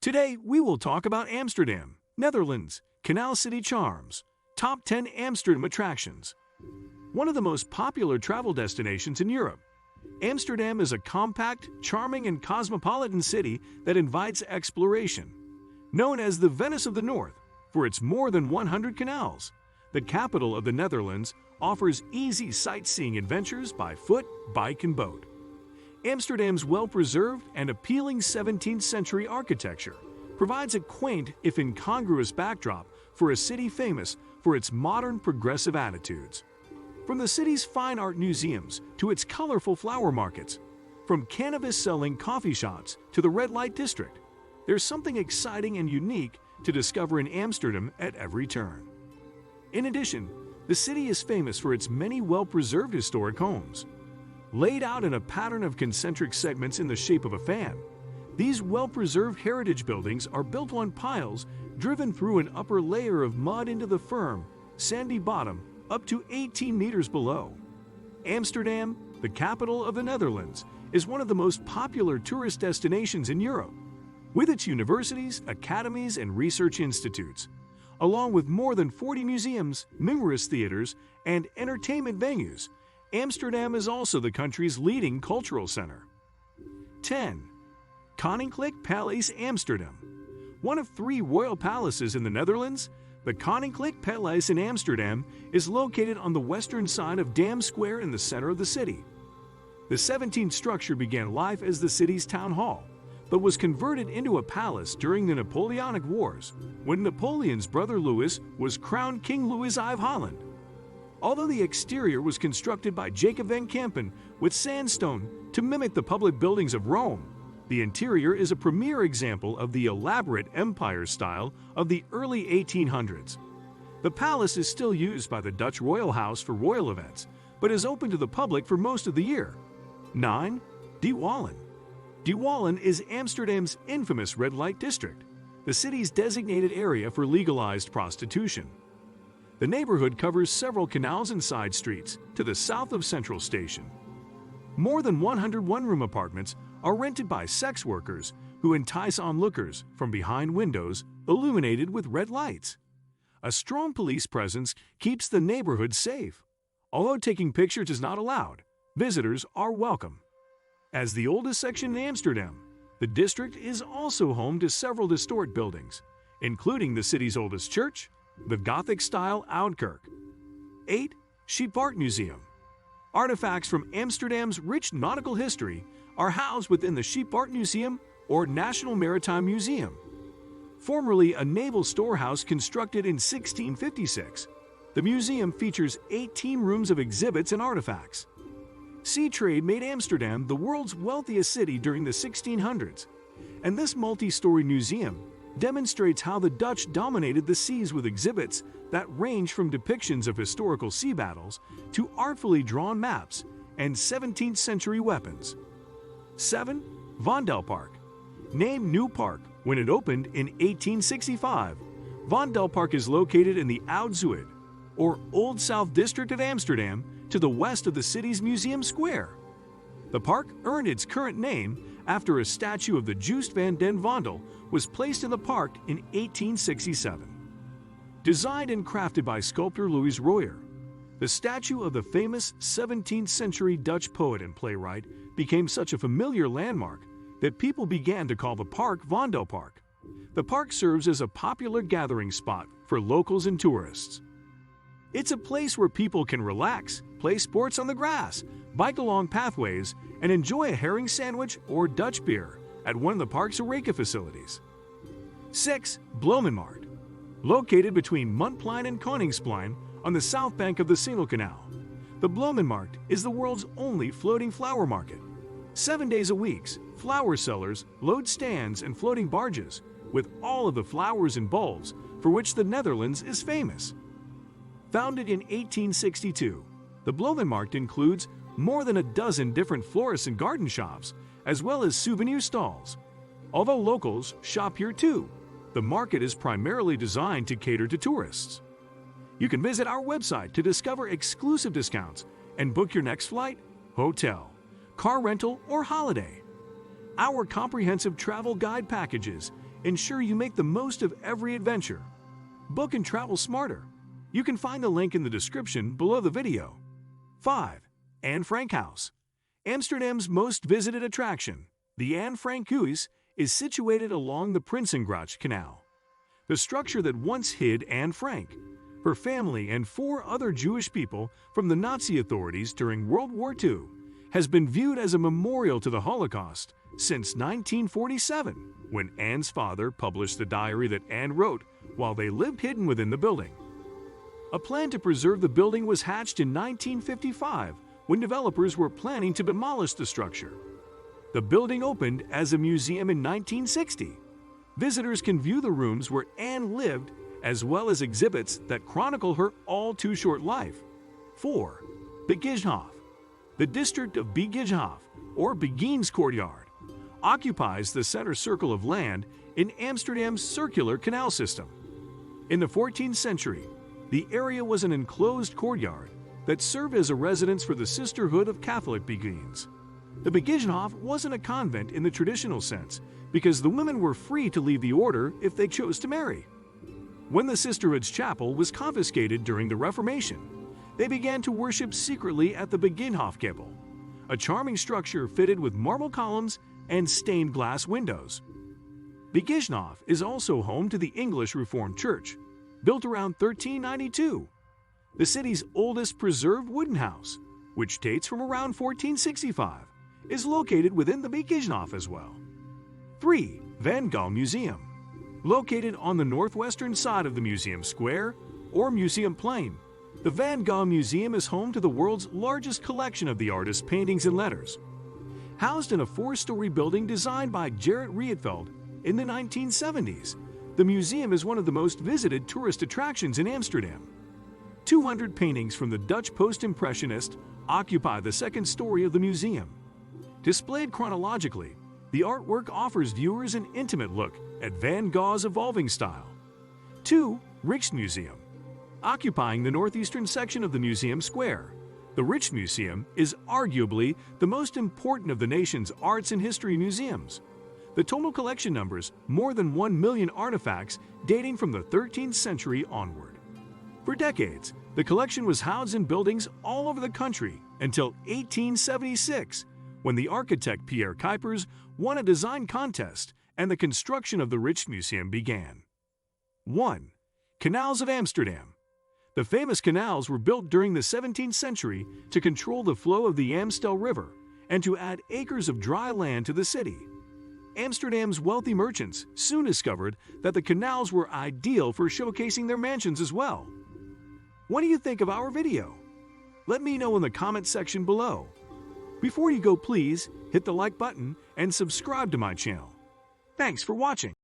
Today, we will talk about Amsterdam, Netherlands, Canal City charms, top 10 Amsterdam attractions. One of the most popular travel destinations in Europe, Amsterdam is a compact, charming, and cosmopolitan city that invites exploration. Known as the Venice of the North for its more than 100 canals, the capital of the Netherlands offers easy sightseeing adventures by foot, bike, and boat. Amsterdam's well-preserved and appealing 17th century architecture provides a quaint, if incongruous backdrop for a city famous for its modern, progressive attitudes. From the city's fine art museums to its colorful flower markets, from cannabis-selling coffee shops to the red light district, there's something exciting and unique to discover in Amsterdam at every turn. In addition, the city is famous for its many well-preserved historic homes. Laid out in a pattern of concentric segments in the shape of a fan, these well-preserved heritage buildings are built on piles driven through an upper layer of mud into the firm, sandy bottom up to 18 meters below. Amsterdam, the capital of the Netherlands, is one of the most popular tourist destinations in Europe. With its universities, academies, and research institutes, along with more than 40 museums, numerous theaters, and entertainment venues, Amsterdam is also the country's leading cultural center. 10. Koninklijk Paleis Amsterdam. One of 3 royal palaces in the Netherlands, the Koninklijk Paleis in Amsterdam is located on the western side of Dam Square in the center of the city. The 17th structure began life as the city's town hall, but was converted into a palace during the Napoleonic Wars, when Napoleon's brother Louis was crowned King Louis of Holland. Although the exterior was constructed by Jacob van Campen with sandstone to mimic the public buildings of Rome, the interior is a premier example of the elaborate empire style of the early 1800s. The palace is still used by the Dutch royal house for royal events, but is open to the public for most of the year. 9. De Wallen. De Wallen is Amsterdam's infamous red light district, the city's designated area for legalized prostitution. The neighborhood covers several canals and side streets to the south of Central Station. More than 100 one-room apartments are rented by sex workers who entice onlookers from behind windows illuminated with red lights. A strong police presence keeps the neighborhood safe. Although taking pictures is not allowed, visitors are welcome. As the oldest section in Amsterdam, the district is also home to several historic buildings, including the city's oldest church, the Gothic-style Oudkerk. 8. Scheepvaart Museum. Artifacts from Amsterdam's rich nautical history are housed within the Scheepvaart Museum or National Maritime Museum. Formerly a naval storehouse constructed in 1656, the museum features 18 rooms of exhibits and artifacts. Sea trade made Amsterdam the world's wealthiest city during the 1600s, and this multi-story museum demonstrates how the Dutch dominated the seas with exhibits that range from depictions of historical sea battles to artfully drawn maps and 17th century weapons. 7. Vondelpark. Named New Park when it opened in 1865, Vondelpark is located in the Oud Zuid, or Old South District of Amsterdam, to the west of the city's Museum Square. The park earned its current name after a statue of the Joost van den Vondel was placed in the park in 1867. Designed and crafted by sculptor Louis Royer, the statue of the famous 17th century Dutch poet and playwright became such a familiar landmark that people began to call the park Vondelpark. The park serves as a popular gathering spot for locals and tourists. It's a place where people can relax, play sports on the grass, bike along pathways, and enjoy a herring sandwich or Dutch beer at one of the park's Eureka facilities. 6. Blowman Mart. Located between Muntplein and Koningsplein on the south bank of the Single Canal, the Blowman Mart is the world's only floating flower market. 7 days a week, flower sellers load stands and floating barges with all of the flowers and bulbs for which the Netherlands is famous. Founded in 1862, the Blowman Mart includes more than a dozen different florists and garden shops, as well as souvenir stalls. Although locals shop here too, the market is primarily designed to cater to tourists. You can visit our website to discover exclusive discounts and book your next flight, hotel, car rental, or holiday. Our comprehensive travel guide packages ensure you make the most of every adventure. Book and travel smarter. You can find the link in the description below the video. 5. Anne Frank House. Amsterdam's most visited attraction, the Anne Frank Huis, is situated along the Prinsengracht Canal. The structure that once hid Anne Frank, her family, and 4 other Jewish people from the Nazi authorities during World War II has been viewed as a memorial to the Holocaust since 1947, when Anne's father published the diary that Anne wrote while they lived hidden within the building. A plan to preserve the building was hatched in 1955 when developers were planning to demolish the structure. The building opened as a museum in 1960. Visitors can view the rooms where Anne lived, as well as exhibits that chronicle her all-too-short life. 4. Begijnhof. The district of Begijnhof, or Begin's Courtyard, occupies the center circle of land in Amsterdam's circular canal system. In the 14th century, the area was an enclosed courtyard that served as a residence for the Sisterhood of Catholic Begins. The Begijnhof wasn't a convent in the traditional sense, because the women were free to leave the order if they chose to marry. When the Sisterhood's chapel was confiscated during the Reformation, they began to worship secretly at the Begijnhofkapel, a charming structure fitted with marble columns and stained glass windows. Begijnhof is also home to the English Reformed Church, built around 1392. The city's oldest preserved wooden house, which dates from around 1465, is located within the Begijnhof as well. 3. Van Gogh Museum. Located on the northwestern side of the museum square, or museum plain, the Van Gogh Museum is home to the world's largest collection of the artist's paintings and letters. Housed in a 4-story building designed by Gerrit Rietveld in the 1970s, the museum is one of the most visited tourist attractions in Amsterdam. 200 paintings from the Dutch post-impressionist occupy the 2nd story of the museum. Displayed chronologically, the artwork offers viewers an intimate look at Van Gogh's evolving style. 2. Rijksmuseum. Occupying the northeastern section of the museum square, the Rijksmuseum is arguably the most important of the nation's arts and history museums. The total collection numbers more than 1 million artifacts dating from the 13th century onward. For decades, the collection was housed in buildings all over the country until 1876, when the architect Pierre Cuypers won a design contest and the construction of the Rijksmuseum began. 1. Canals of Amsterdam. The famous canals were built during the 17th century to control the flow of the Amstel River and to add acres of dry land to the city. Amsterdam's wealthy merchants soon discovered that the canals were ideal for showcasing their mansions as well. What do you think of our video? Let me know in the comment section below. Before you go, please hit the like button and subscribe to my channel. Thanks for watching.